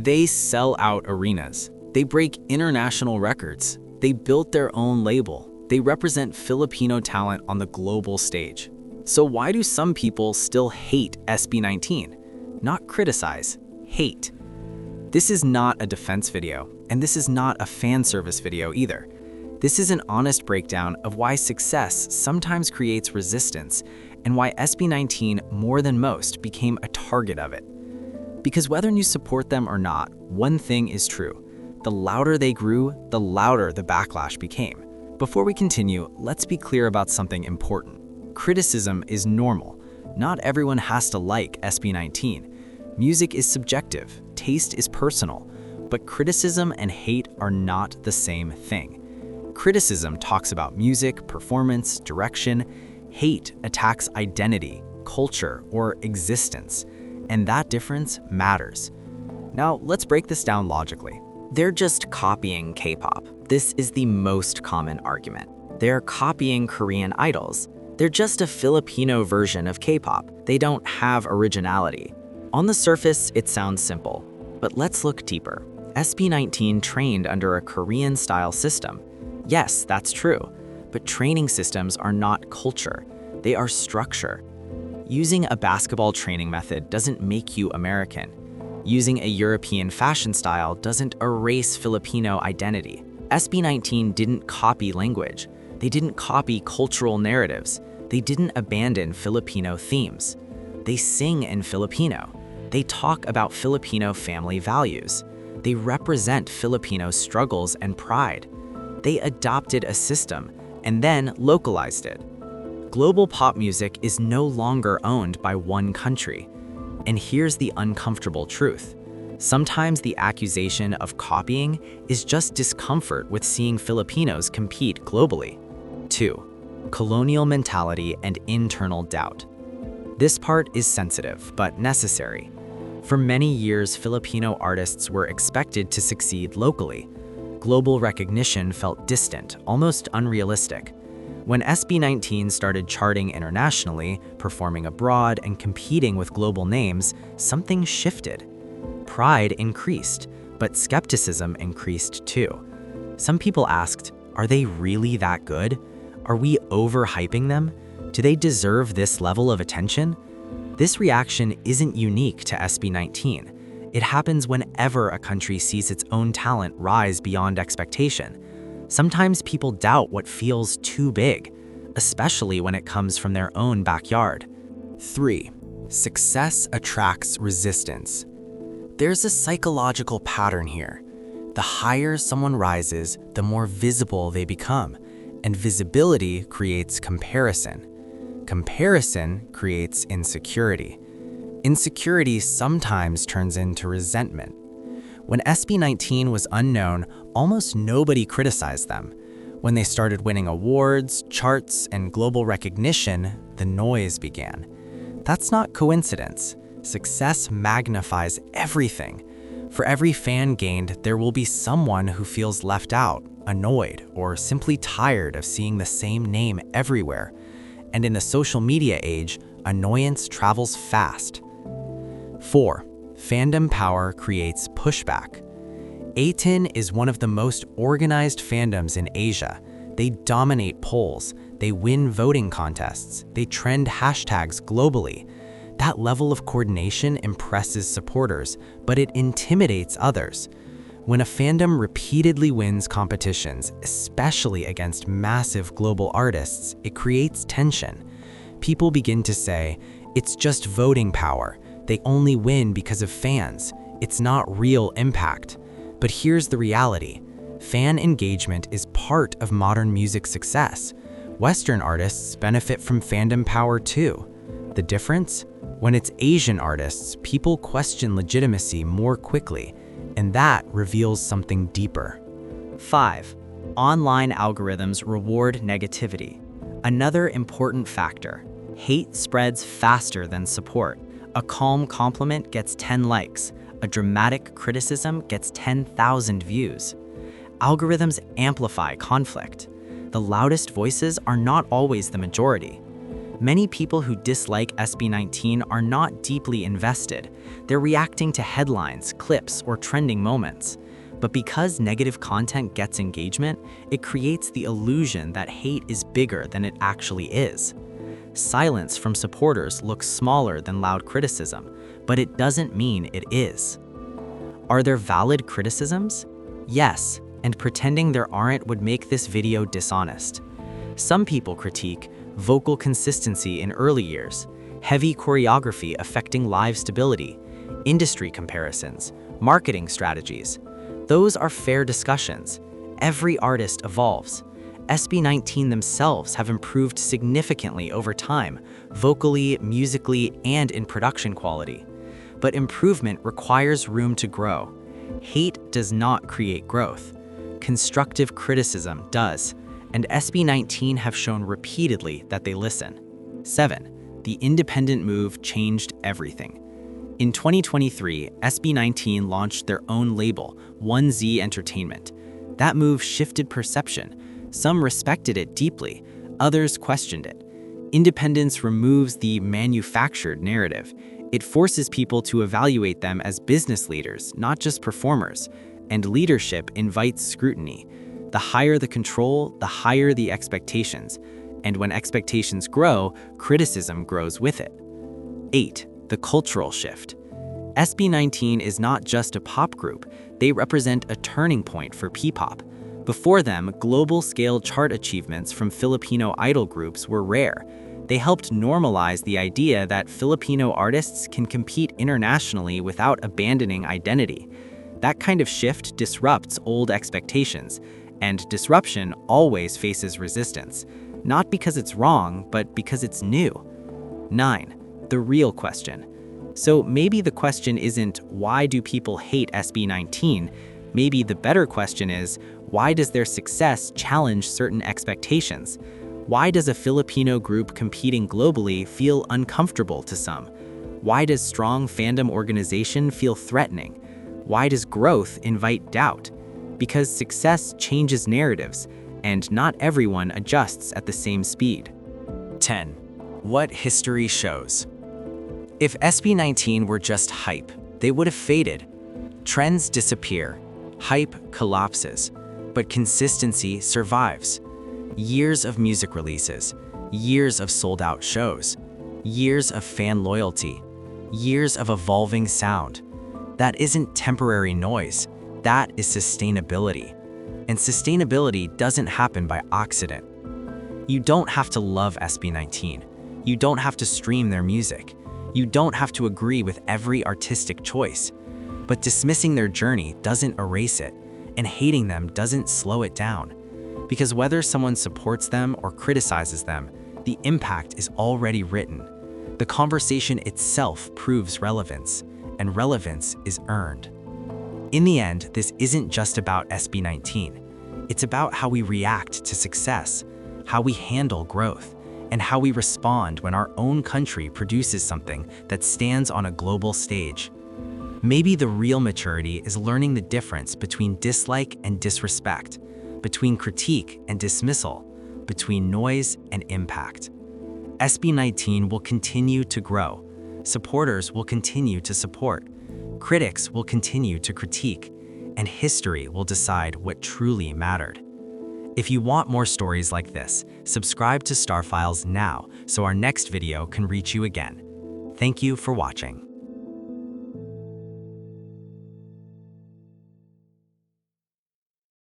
They sell out arenas. They break international records. They built their own label. They represent Filipino talent on the global stage. So why do some people still hate SB19? Not criticize, hate. This is not a defense video, and this is not a fan service video either. This is an honest breakdown of why success sometimes creates resistance and why SB19 more than most became a target of it. Because whether you support them or not, one thing is true. The louder they grew, the louder the backlash became. Before we continue, let's be clear about something important. Criticism is normal. Not everyone has to like SB19. Music is subjective, taste is personal, but criticism and hate are not the same thing. Criticism talks about music, performance, direction. Hate attacks identity, culture, or existence, and that difference matters. Now, let's break this down logically. They're just copying K-pop. This is the most common argument. They're copying Korean idols. They're just a Filipino version of K-pop. They don't have originality. On the surface, it sounds simple, but let's look deeper. SB19 trained under a Korean-style system. Yes, that's true, but training systems are not culture. They are structure. Using a basketball training method doesn't make you American. Using a European fashion style doesn't erase Filipino identity. SB19 didn't copy language. They didn't copy cultural narratives. They didn't abandon Filipino themes. They sing in Filipino. They talk about Filipino family values. They represent Filipino struggles and pride. They adopted a system and then localized it. Global pop music is no longer owned by one country. And here's the uncomfortable truth. Sometimes the accusation of copying is just discomfort with seeing Filipinos compete globally. 2. Colonial mentality and internal doubt. This part is sensitive, but necessary. For many years, Filipino artists were expected to succeed locally. Global recognition felt distant, almost unrealistic. When SB19 started charting internationally, performing abroad, and competing with global names, something shifted. Pride increased, but skepticism increased too. Some people asked, are they really that good? Are we overhyping them? Do they deserve this level of attention? This reaction isn't unique to SB19. It happens whenever a country sees its own talent rise beyond expectation. Sometimes people doubt what feels too big, especially when it comes from their own backyard. 3. Success attracts resistance. There's a psychological pattern here. The higher someone rises, the more visible they become, and visibility creates comparison. Comparison creates insecurity. Insecurity sometimes turns into resentment. When SB19 was unknown, almost nobody criticized them. When they started winning awards, charts, and global recognition, the noise began. That's not coincidence. Success magnifies everything. For every fan gained, there will be someone who feels left out, annoyed, or simply tired of seeing the same name everywhere. And in the social media age, annoyance travels fast. 4. Fandom power creates pushback. A10 is one of the most organized fandoms in Asia. They dominate polls, they win voting contests, they trend hashtags globally. That level of coordination impresses supporters, but it intimidates others. When a fandom repeatedly wins competitions, especially against massive global artists, it creates tension. People begin to say, it's just voting power. They only win because of fans. It's not real impact. But here's the reality. Fan engagement is part of modern music success. Western artists benefit from fandom power too. The difference? When it's Asian artists, people question legitimacy more quickly, and that reveals something deeper. 5. Online algorithms reward negativity. Another important factor. Hate spreads faster than support. A calm compliment gets 10 likes. A dramatic criticism gets 10,000 views. Algorithms amplify conflict. The loudest voices are not always the majority. Many people who dislike SB19 are not deeply invested. They're reacting to headlines, clips, or trending moments. But because negative content gets engagement, it creates the illusion that hate is bigger than it actually is. Silence from supporters looks smaller than loud criticism, but it doesn't mean it is. Are there valid criticisms? Yes, and pretending there aren't would make this video dishonest. Some people critique vocal consistency in early years, heavy choreography affecting live stability, industry comparisons, marketing strategies. Those are fair discussions. Every artist evolves. SB19 themselves have improved significantly over time, vocally, musically, and in production quality. But improvement requires room to grow. Hate does not create growth. Constructive criticism does, and SB19 have shown repeatedly that they listen. 7. The independent move changed everything. In 2023, SB19 launched their own label, 1Z Entertainment. That move shifted perception. Some respected it deeply, others questioned it. Independence removes the manufactured narrative. It forces people to evaluate them as business leaders, not just performers. And leadership invites scrutiny. The higher the control, the higher the expectations. And when expectations grow, criticism grows with it. 8. The cultural shift. SB19 is not just a pop group, they represent a turning point for Ppop. Before them, global-scale chart achievements from Filipino idol groups were rare. They helped normalize the idea that Filipino artists can compete internationally without abandoning identity. That kind of shift disrupts old expectations, and disruption always faces resistance, not because it's wrong, but because it's new. 9. The real question. So maybe the question isn't, why do people hate SB19? Maybe the better question is, why does their success challenge certain expectations? Why does a Filipino group competing globally feel uncomfortable to some? Why does strong fandom organization feel threatening? Why does growth invite doubt? Because success changes narratives, and not everyone adjusts at the same speed. 10. What history shows. If SB19 were just hype, they would have faded. Trends disappear, hype collapses, but consistency survives. Years of music releases, years of sold-out shows, years of fan loyalty, years of evolving sound. That isn't temporary noise, that is sustainability. And sustainability doesn't happen by accident. You don't have to love SB19. You don't have to stream their music. You don't have to agree with every artistic choice. But dismissing their journey doesn't erase it, and hating them doesn't slow it down. Because whether someone supports them or criticizes them, the impact is already written. The conversation itself proves relevance, and relevance is earned. In the end, this isn't just about SB19. It's about how we react to success, how we handle growth, and how we respond when our own country produces something that stands on a global stage. Maybe the real maturity is learning the difference between dislike and disrespect, between critique and dismissal, between noise and impact. SB19 will continue to grow. Supporters will continue to support. Critics will continue to critique, and history will decide what truly mattered. If you want more stories like this, subscribe to StarFiles now so our next video can reach you again. Thank you for watching.